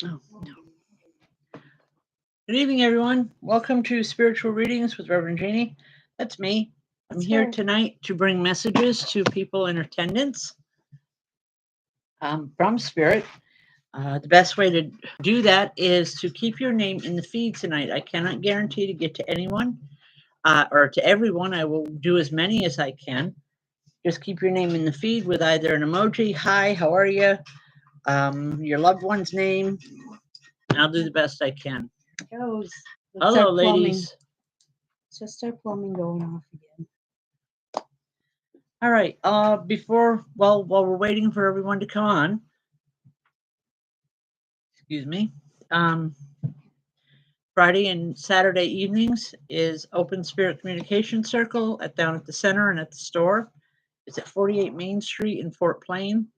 Oh, no. Good evening, everyone. Welcome to Spiritual Readings with Rev Jeanne. That's me. I'm That's here her. tonight to bring messages to people in attendance from Spirit. The best way to do that is to keep your name in the feed tonight. I cannot guarantee to get to anyone or to everyone. I will do as many as I can. Just keep your name in the feed with either an emoji, hi, how are you, your loved one's name, and I'll do the best I can. Goes. Hello, ladies. It's just our plumbing going off again. All right. While we're waiting for everyone to come on, excuse me. Um, Friday and Saturday evenings is Open Spirit Communication Circle down at the center and at the store. It's at 48 Main Street in Fort Plain.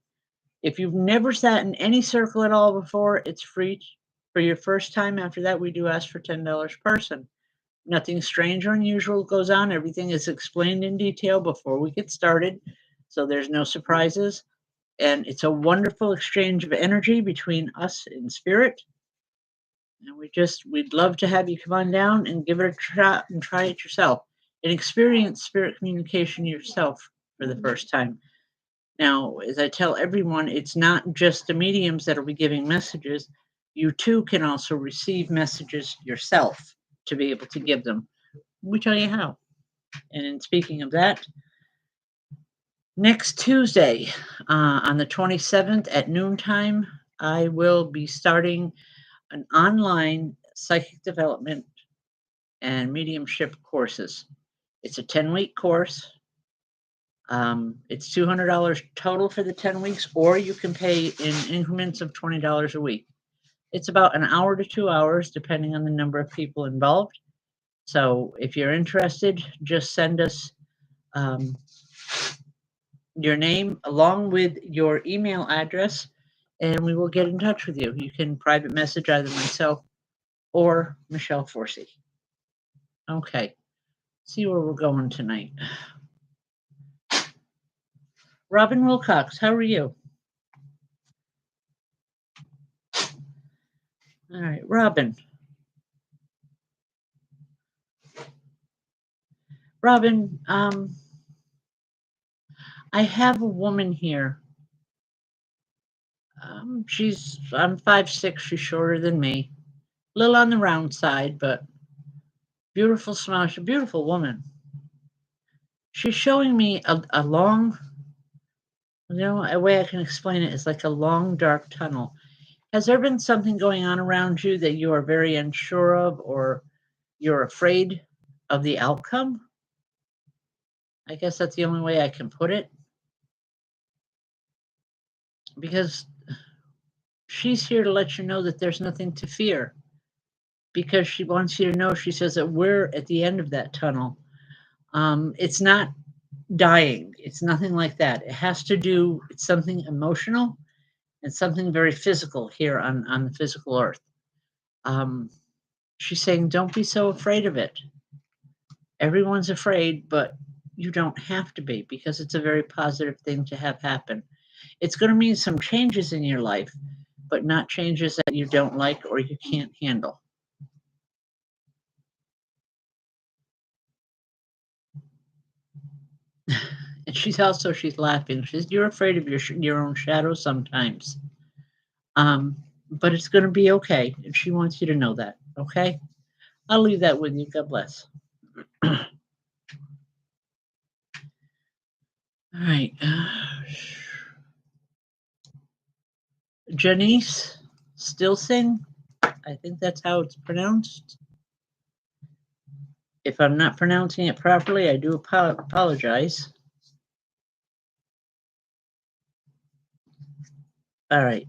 If you've never sat in any circle at all before, it's free for your first time. After that, we do ask for $10 per person. Nothing strange or unusual goes on. Everything is explained in detail before we get started, so there's no surprises. And it's a wonderful exchange of energy between us and spirit. And we'd love to have you come on down and give it a try and try it yourself and experience spirit communication yourself for the first time. Now, as I tell everyone, it's not just the mediums that will be giving messages. You too can also receive messages yourself to be able to give them. We tell you how. And in speaking of that, next Tuesday, on the 27th at noontime, I will be starting an online psychic development and mediumship courses. It's a 10-week course. It's $200 total for the 10 weeks, or you can pay in increments of $20 a week. It's about an hour to 2 hours, depending on the number of people involved. So if you're interested, just send us your name along with your email address, and we will get in touch with you. You can private message either myself or Michelle Forsey. Okay, see where we're going tonight. Robin Wilcox, how are you? All right, Robin. Robin, I have a woman here. I'm 5'6". She's shorter than me, a little on the round side, but beautiful smile. She's a beautiful woman. She's showing me a long, a way I can explain it is like a long, dark tunnel. Has there been something going on around you that you are very unsure of, or you're afraid of the outcome? I guess that's the only way I can put it. Because she's here to let you know that there's nothing to fear. Because she wants you to know, she says that we're at the end of that tunnel. It's not dying. It's nothing like that. It has to do, it's something emotional and something very physical here on the physical earth. She's saying, don't be so afraid of it. Everyone's afraid, but you don't have to be, because it's a very positive thing to have happen. It's going to mean some changes in your life, but not changes that you don't like or you can't handle. And she's laughing. She's, you're afraid of your own shadow sometimes. But it's going to be okay. And she wants you to know that. Okay. I'll leave that with you. God bless. All right. Janice Stilsing. I think that's how it's pronounced. If I'm not pronouncing it properly, I do apologize. All right.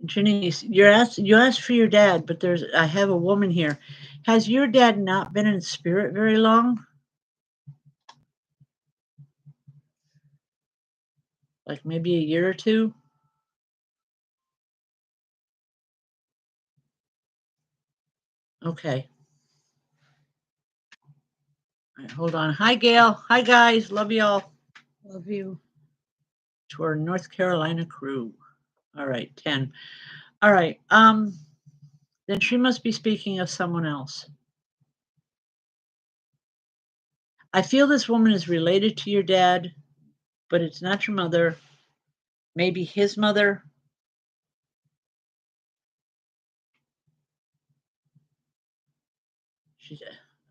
Janice, you asked for your dad, but I have a woman here. Has your dad not been in spirit very long? Like maybe a year or two? Okay. All right, hold on. Hi, Gail. Hi, guys. Love y'all. Love you. to our North Carolina crew. All right, 10. All right. Then she must be speaking of someone else. I feel this woman is related to your dad, but it's not your mother. Maybe his mother. She's,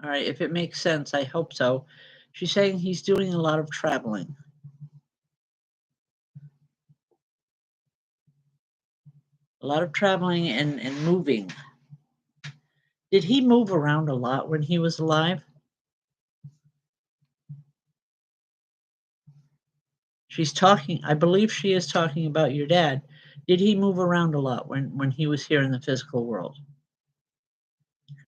all right, if it makes sense, I hope so. She's saying he's doing a lot of traveling. A lot of traveling and moving. Did he move around a lot when he was alive? She's talking, I believe she is talking about your dad. Did he move around a lot when he was here in the physical world?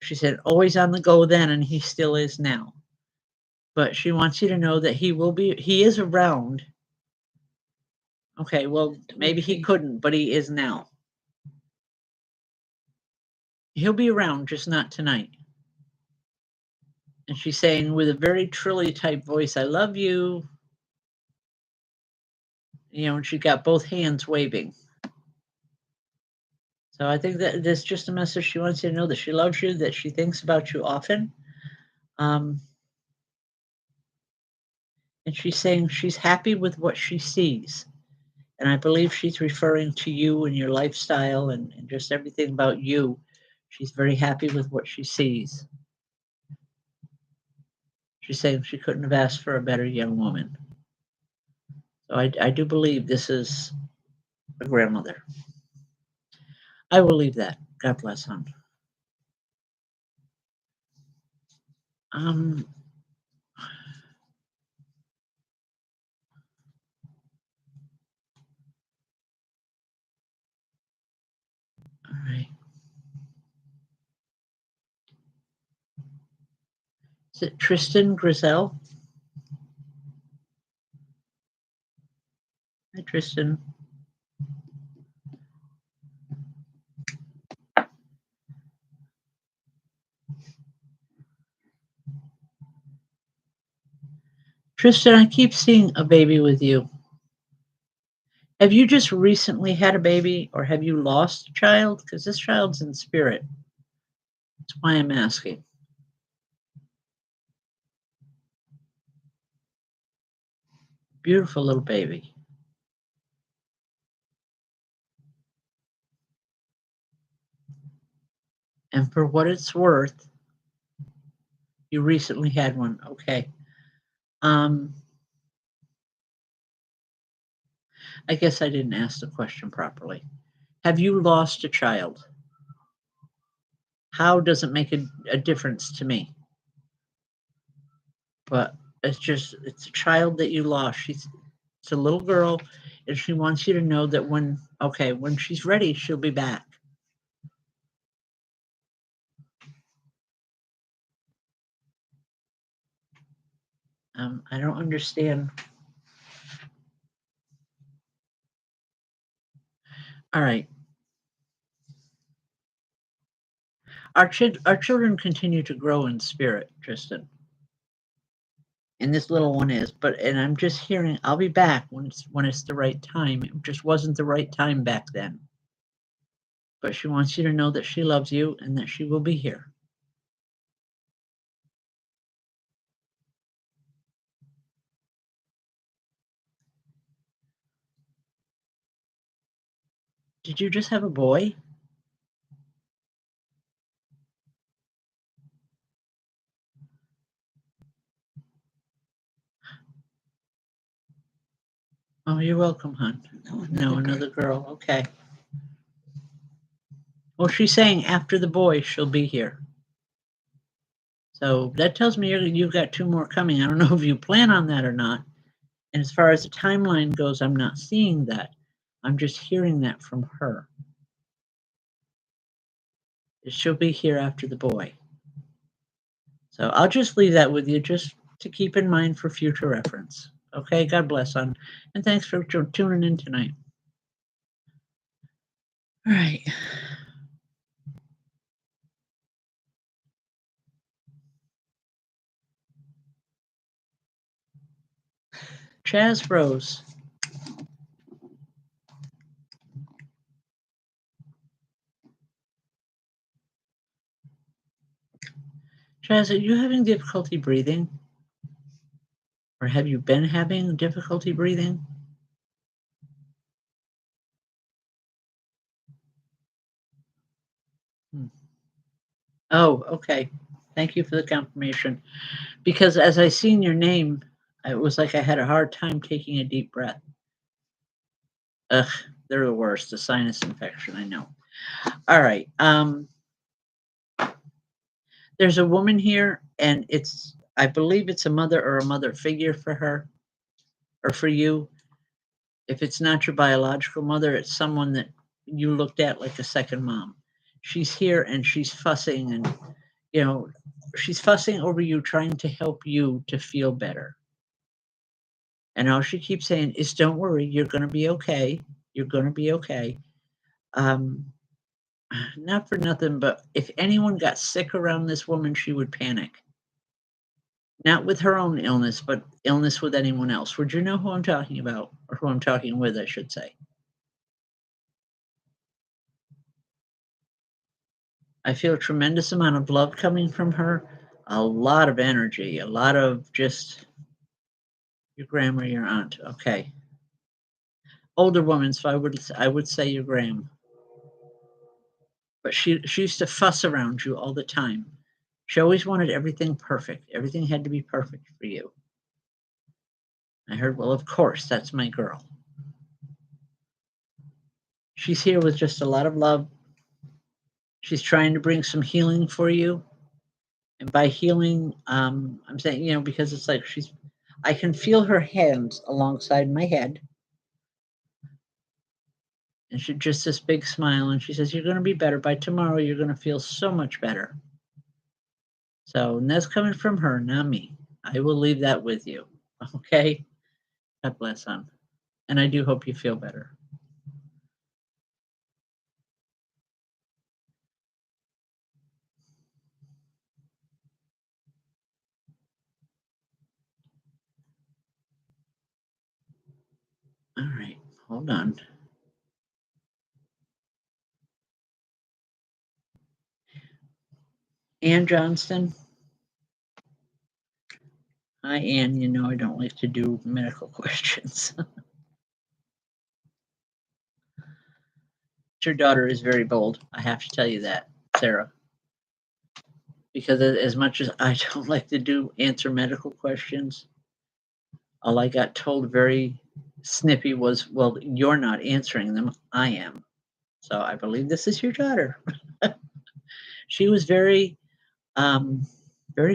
She said, always on the go then, and he still is now. But she wants you to know that he is around. Okay, well, maybe he couldn't, but he is now. He'll be around, just not tonight. And she's saying with a very trilly type voice, I love you. You know, and she got both hands waving. So I think that this is just a message she wants you to know that she loves you, that she thinks about you often. And she's saying she's happy with what she sees. And I believe she's referring to you and your lifestyle and just everything about you. She's very happy with what she sees. She's saying she couldn't have asked for a better young woman. So I do believe this is a grandmother. I will leave that. God bless, hon. All right. Is it Tristan Griselle? Hi, Tristan. Tristan, I keep seeing a baby with you. Have you just recently had a baby or have you lost a child? Because this child's in spirit. That's why I'm asking. Beautiful little baby. And for what it's worth, you recently had one. Okay. I guess I didn't ask the question properly. Have you lost a child? How does it make a difference to me? But it's a child that you lost. It's a little girl, and she wants you to know that when she's ready, she'll be back. I don't understand. All right. Our children continue to grow in spirit, Tristan. And this little one is, and I'm just hearing I'll be back when it's the right time. It just wasn't the right time back then. But she wants you to know that she loves you and that she will be here. Did you just have a boy? Oh, you're welcome, hon. No, another girl. Okay. Well, she's saying after the boy, she'll be here. So that tells me you've got two more coming. I don't know if you plan on that or not. And as far as the timeline goes, I'm not seeing that. I'm just hearing that from her. She'll be here after the boy. So I'll just leave that with you just to keep in mind for future reference. Okay, God bless, hon. And thanks for tuning in tonight. All right. Chaz Rose. Chaz, are you having difficulty breathing? Or have you been having difficulty breathing? Hmm. Oh, okay. Thank you for the confirmation. Because as I seen your name, it was like I had a hard time taking a deep breath. Ugh, they're the worst. The sinus infection, I know. All right. There's a woman here, and I believe it's a mother or a mother figure for her or for you. If it's not your biological mother, it's someone that you looked at like a second mom. She's here and she's fussing and, you know, she's fussing over you, trying to help you to feel better. And all she keeps saying is, don't worry, you're going to be okay. You're going to be okay. Um, not for nothing, but if anyone got sick around this woman, she would panic. Not with her own illness, but illness with anyone else. Would you know who I'm talking about? Or who I'm talking with, I should say. I feel a tremendous amount of love coming from her, a lot of energy, a lot of just your grandma, your aunt. Okay. Older woman, so I would say your gram. But she used to fuss around you all the time. She always wanted everything perfect. Everything had to be perfect for you. I heard, well, of course, that's my girl. She's here with just a lot of love. She's trying to bring some healing for you. And by healing, I'm saying, because it's like I can feel her hands alongside my head. And she just this big smile. And she says, you're going to be better. By tomorrow, you're going to feel so much better. So, and that's coming from her, not me. I will leave that with you. Okay? God bless, hon. And I do hope you feel better. All right, hold on. Ann Johnston. Hi, Ann. You know I don't like to do medical questions. Your daughter is very bold. I have to tell you that, Sarah. Because as much as I don't like to answer medical questions, all I got told very snippy was, well, you're not answering them. I am. So I believe this is your daughter. She was very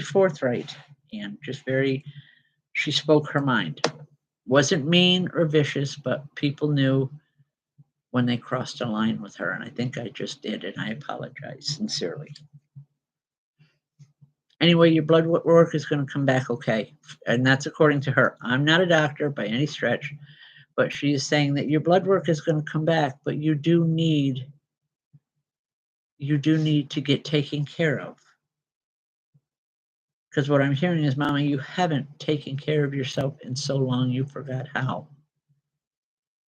forthright and just she spoke her mind. Wasn't mean or vicious, but people knew when they crossed a line with her. And I think I just did. And I apologize sincerely. Anyway, your blood work is going to come back okay. And that's according to her. I'm not a doctor by any stretch, but she is saying that your blood work is going to come back, but you do need to get taken care of. Because what I'm hearing is, Mama, you haven't taken care of yourself in so long you forgot how.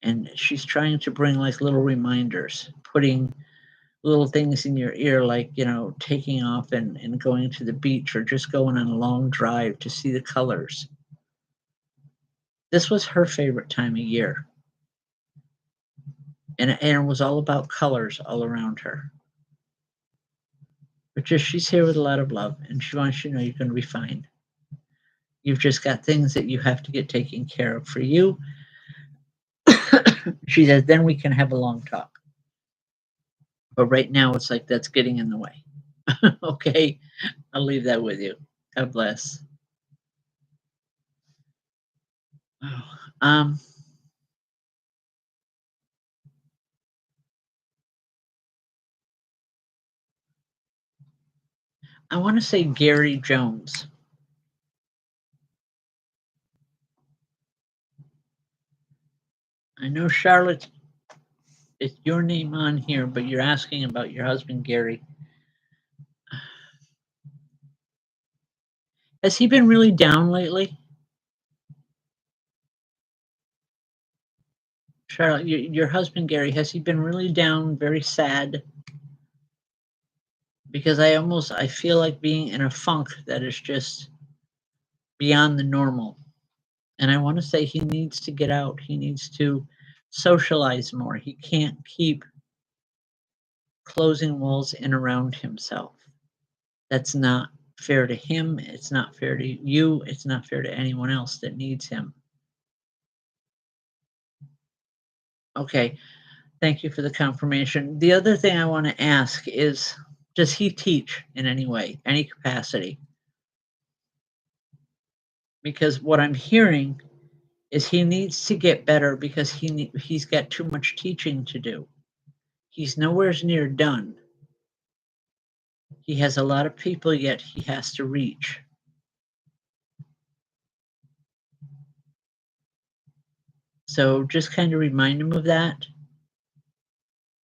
And she's trying to bring like little reminders, putting little things in your ear, like, taking off and going to the beach or just going on a long drive to see the colors. This was her favorite time of year. And it was all about colors all around her. But she's here with a lot of love, and she wants you to know you're going to be fine. You've just got things that you have to get taken care of for you. She says, then we can have a long talk. But right now, it's like that's getting in the way. Okay? I'll leave that with you. God bless. Oh, I want to say Gary Jones. I know Charlotte, it's your name on here, but you're asking about your husband, Gary. Has he been really down lately? Charlotte, your husband, Gary, has he been really down, very sad? because I feel like being in a funk that is just beyond the normal. And I want to say he needs to get out. He needs to socialize more. He can't keep closing walls in around himself. That's not fair to him. It's not fair to you. It's not fair to anyone else that needs him. Okay. Thank you for the confirmation. The other thing I want to ask is, does he teach in any way, any capacity? Because what I'm hearing is he needs to get better because he's got too much teaching to do. He's nowhere near done. He has a lot of people yet he has to reach. So just kind of remind him of that.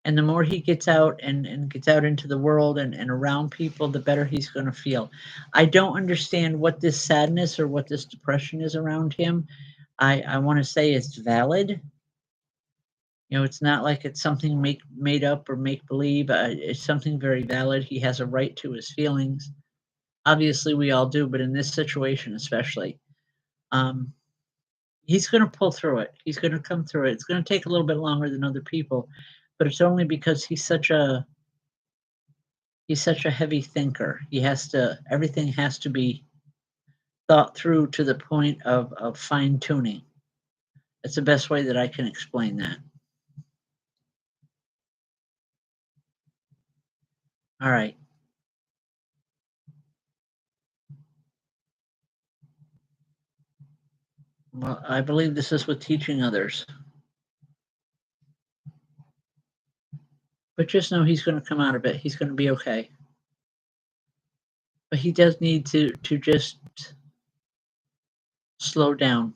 And the more he gets out and gets out into the world and around people, the better he's going to feel. I don't understand what this sadness or what this depression is around him. I want to say it's valid. You know, it's not like it's something made up or make believe. It's something very valid. He has a right to his feelings. Obviously, we all do, but in this situation, especially, um, he's going to pull through it. He's going to come through it. It's going to take a little bit longer than other people, but it's only because he's such a heavy thinker. Everything has to be thought through to the point of fine tuning. That's the best way that I can explain that. All right. Well, I believe this is with teaching others. But just know he's going to come out of it. He's going to be okay. But he does need to just slow down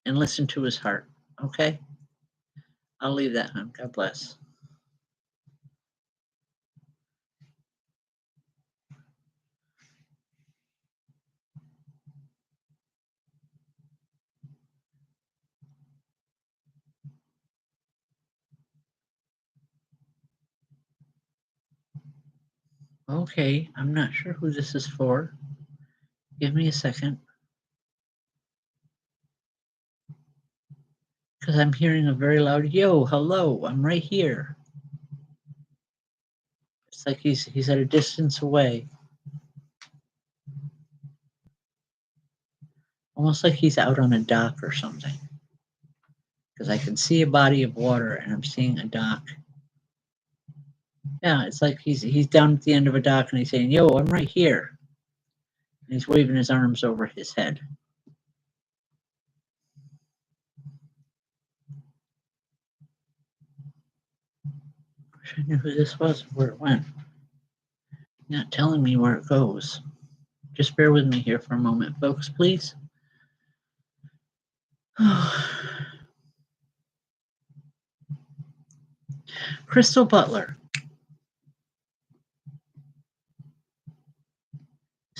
and listen to his heart. Okay? I'll leave that, hon. God bless. Okay, I'm not sure who this is for. Give me a second. Because I'm hearing a very loud, yo, hello, I'm right here. It's like he's at a distance away. Almost like he's out on a dock or something. Because I can see a body of water and I'm seeing a dock. Yeah, it's like he's down at the end of a dock and he's saying, yo, I'm right here. And he's waving his arms over his head. Wish I knew who this was, where it went. Not telling me where it goes. Just bear with me here for a moment, folks, please. Crystal Butler.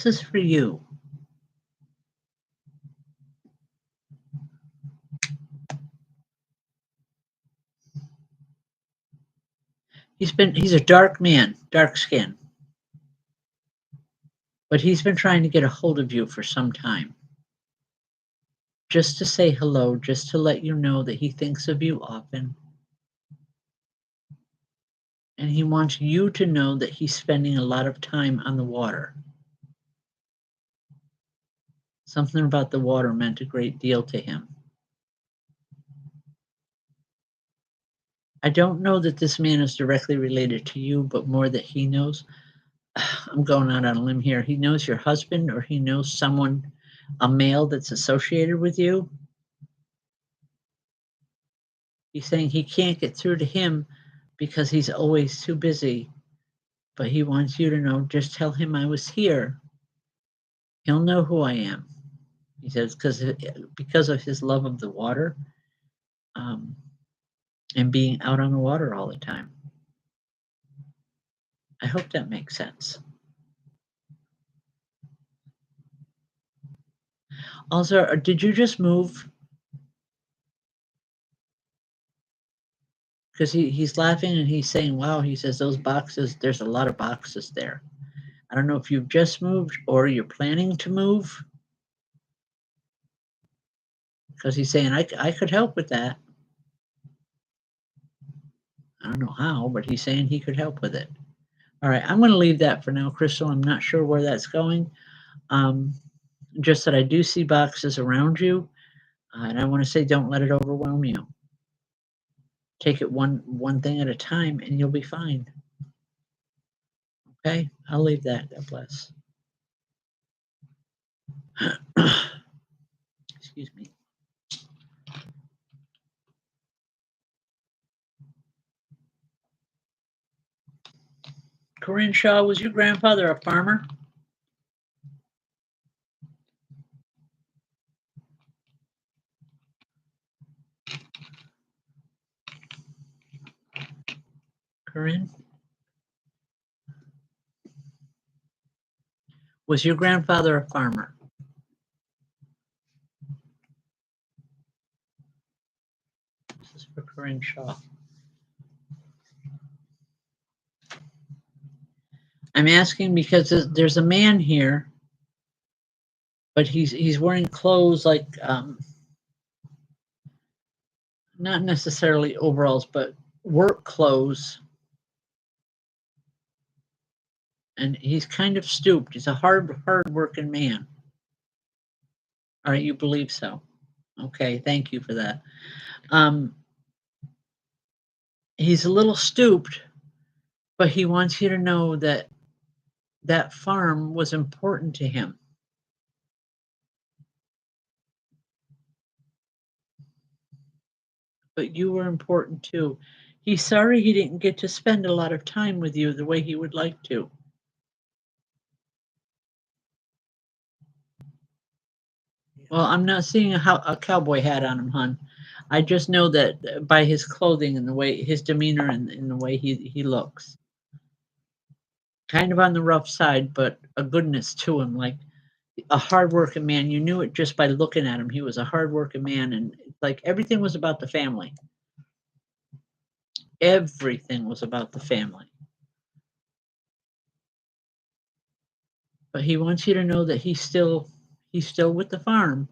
This is for you. He's a dark man, dark skin. But he's been trying to get a hold of you for some time. Just to say hello, just to let you know that he thinks of you often. And he wants you to know that he's spending a lot of time on the water. Something about the water meant a great deal to him. I don't know that this man is directly related to you, but more that he knows. I'm going out on a limb here. He knows your husband or he knows someone, a male that's associated with you. He's saying he can't get through to him because he's always too busy. But he wants you to know, just tell him I was here. He'll know who I am. He says, because of his love of the water and being out on the water all the time. I hope that makes sense. Also, did you just move? because he's laughing and he's saying, wow, he says, those boxes, there's a lot of boxes there. I don't know if you've just moved or you're planning to move, because he's saying, I could help with that. I don't know how, but he's saying he could help with it. All right, I'm going to leave that for now, Crystal. I'm not sure where that's going. Just that I do see boxes around you, and I want to say don't let it overwhelm you. Take it one thing at a time, and you'll be fine. Okay, I'll leave that. God bless. Excuse me. Corinne Shaw, was your grandfather a farmer? Corinne? Was your grandfather a farmer? This is for Corinne Shaw. I'm asking because there's a man here, but he's wearing clothes like not necessarily overalls, but work clothes. And he's kind of stooped. He's a hard working man. All right, you believe so. Okay, thank you for that. He's a little stooped, but he wants you to know that that farm was important to him. But you were important too. He's sorry he didn't get to spend a lot of time with you the way he would like to. Well, I'm not seeing a cowboy hat on him, hon. I just know that by his clothing and the way his demeanor and the way he looks. Kind of on the rough side, but a goodness to him, like a hardworking man. You knew it just by looking at him. He was a hardworking man, and like everything was about the family. Everything was about the family. But he wants you to know that he's still with the farm.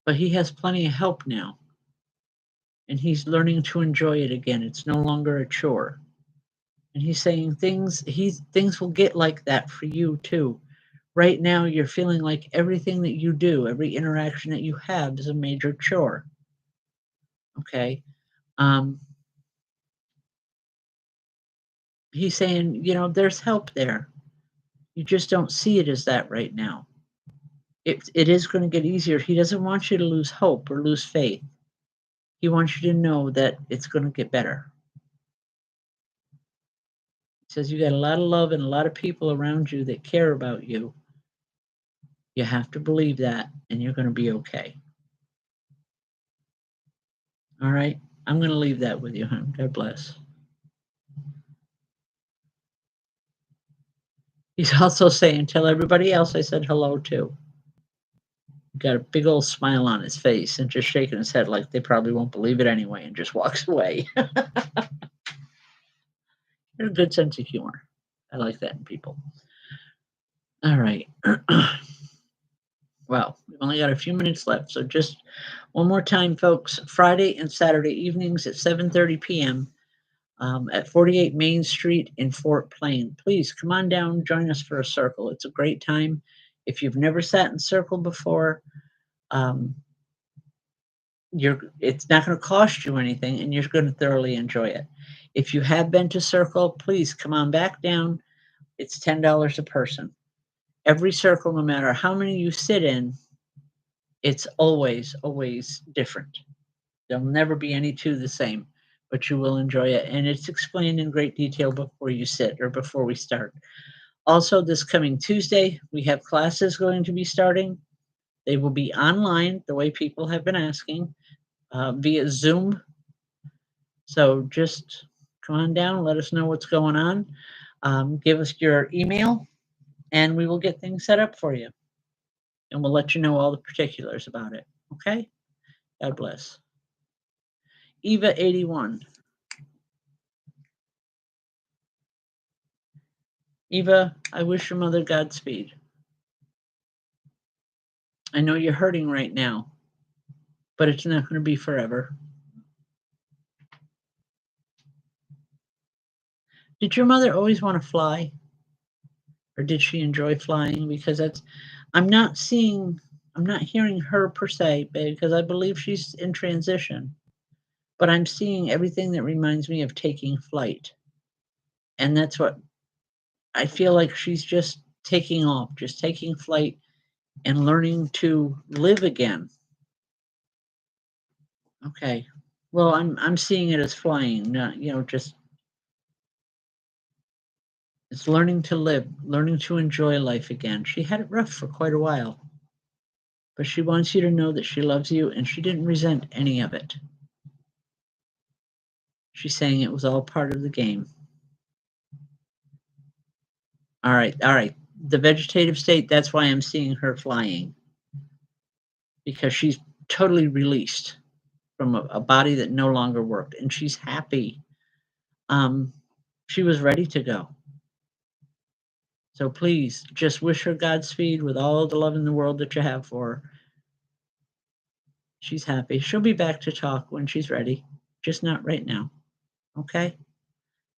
But he has plenty of help now. And he's learning to enjoy it again. It's no longer a chore. And he's saying things will get like that for you too. Right now you're feeling like everything that you do, every interaction that you have is a major chore. Okay. He's saying, there's help there. You just don't see it as that right now. It is going to get easier. He doesn't want you to lose hope or lose faith. He wants you to know that it's going to get better. He says you got a lot of love and a lot of people around you that care about you. You have to believe that, and you're going to be okay. All right? I'm going to leave that with you, hon. God bless. He's also saying, tell everybody else I said hello too. Got a big old smile on his face and just shaking his head like they probably won't believe it anyway, and just walks away. There's a good sense of humor. I like that in people. All right. Well, we've only got a few minutes left, so just one more time, folks. Friday and Saturday evenings at 7:30 p.m. At 48 Main Street in Fort Plain. Please come on down, join us for a circle. It's a great time. If you've never sat in circle before, it's not going to cost you anything, and you're going to thoroughly enjoy it. If you have been to circle, please come on back down. It's $10 a person. Every circle, no matter how many you sit in, it's always different. There'll never be any two the same, but you will enjoy it. And it's explained in great detail before you sit or before we start. Also, this coming Tuesday, we have classes going to be starting. They will be online, the way people have been asking, via Zoom. So just come on down, let us know what's going on. Give us your email, and we will get things set up for you. And we'll let you know all the particulars about it. Okay? God bless. Eva 81. Eva, I wish your mother Godspeed. I know you're hurting right now, but it's not going to be forever. Did your mother always want to fly? Or did she enjoy flying? Because I'm not hearing her per se, because I believe she's in transition, but I'm seeing everything that reminds me of taking flight. And that's what I feel like she's just taking off, just taking flight and learning to live again. Okay. Well, I'm seeing it as flying, not, just it's learning to live, learning to enjoy life again. She had it rough for quite a while, but she wants you to know that she loves you and she didn't resent any of it. She's saying it was all part of the game. All right. The vegetative state, that's why I'm seeing her flying, because she's totally released from a body that no longer worked, and she's happy. She was ready to go. So please just wish her Godspeed with all the love in the world that you have for her. She's happy. She'll be back to talk when she's ready, just not right now. Okay?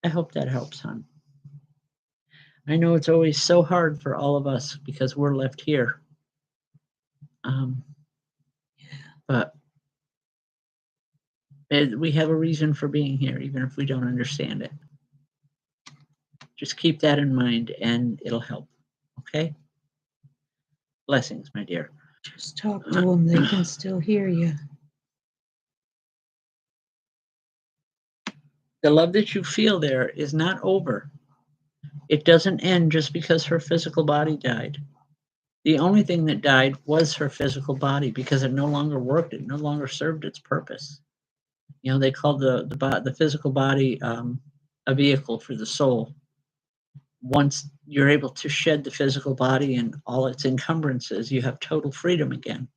I hope that helps, hon. I know it's always so hard for all of us because we're left here. But we have a reason for being here, even if we don't understand it. Just keep that in mind and it'll help. Okay? Blessings, my dear. Just talk to them. They can still hear you. The love that you feel there is not over. It doesn't end just because her physical body died. The only thing that died was her physical body because it no longer worked. It no longer served its purpose. They called the physical body a vehicle for the soul. Once you're able to shed the physical body and all its encumbrances, you have total freedom again.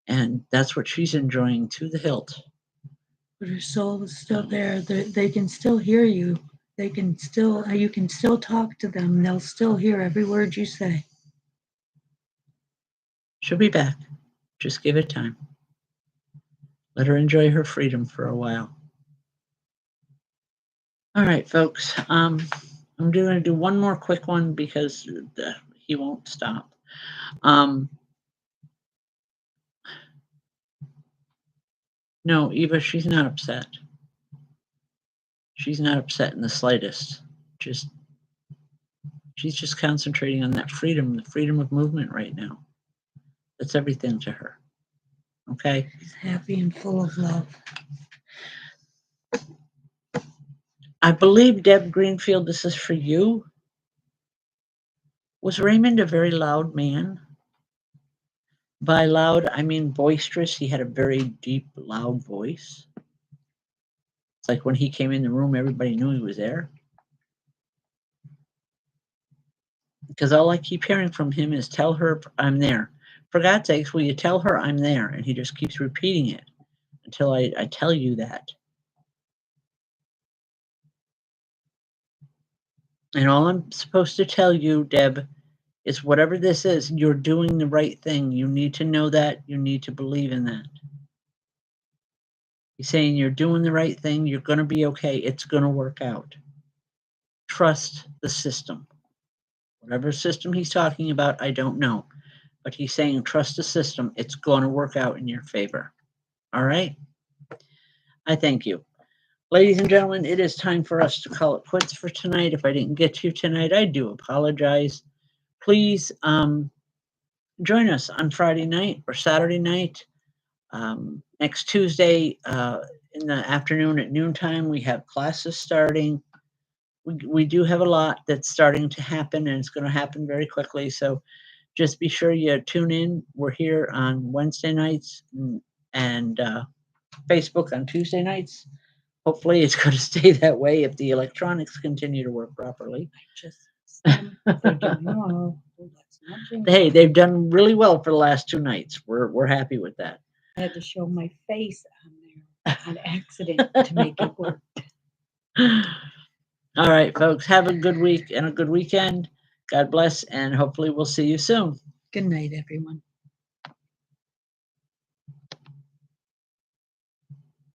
And that's what she's enjoying to the hilt. But her soul is still there. They can still hear you. You can still talk to them. They'll still hear every word you say. She'll be back. Just give it time. Let her enjoy her freedom for a while. All right, folks. I'm going to do one more quick one because he won't stop. No, Eva, she's not upset. She's not upset in the slightest. She's just concentrating on that freedom, the freedom of movement right now. That's everything to her. Okay? She's happy and full of love. I believe, Deb Greenfield, this is for you. Was Raymond a very loud man? By loud, I mean boisterous. He had a very deep, loud voice. It's like when he came in the room, everybody knew he was there. Because all I keep hearing from him is, tell her I'm there. For God's sakes, will you tell her I'm there? And he just keeps repeating it until I tell you that. And all I'm supposed to tell you, Deb, is whatever this is, you're doing the right thing. You need to know that. You need to believe in that. He's saying you're doing the right thing. You're going to be okay. It's going to work out. Trust the system. Whatever system he's talking about, I don't know. But he's saying trust the system. It's going to work out in your favor. All right? I thank you. Ladies and gentlemen, it is time for us to call it quits for tonight. If I didn't get to you tonight, I do apologize. Please join us on Friday night or Saturday night. Next Tuesday in the afternoon at noontime, we have classes starting. We do have a lot that's starting to happen, and it's going to happen very quickly. So just be sure you tune in. We're here on Wednesday nights and Facebook on Tuesday nights. Hopefully it's going to stay that way if the electronics continue to work properly. Hey, they've done really well for the last 2 nights. We're happy with that. I had to show my face on there. an accident to make it work. All right, folks, have a good week and a good weekend. God bless, and hopefully we'll see you soon. Good night, everyone.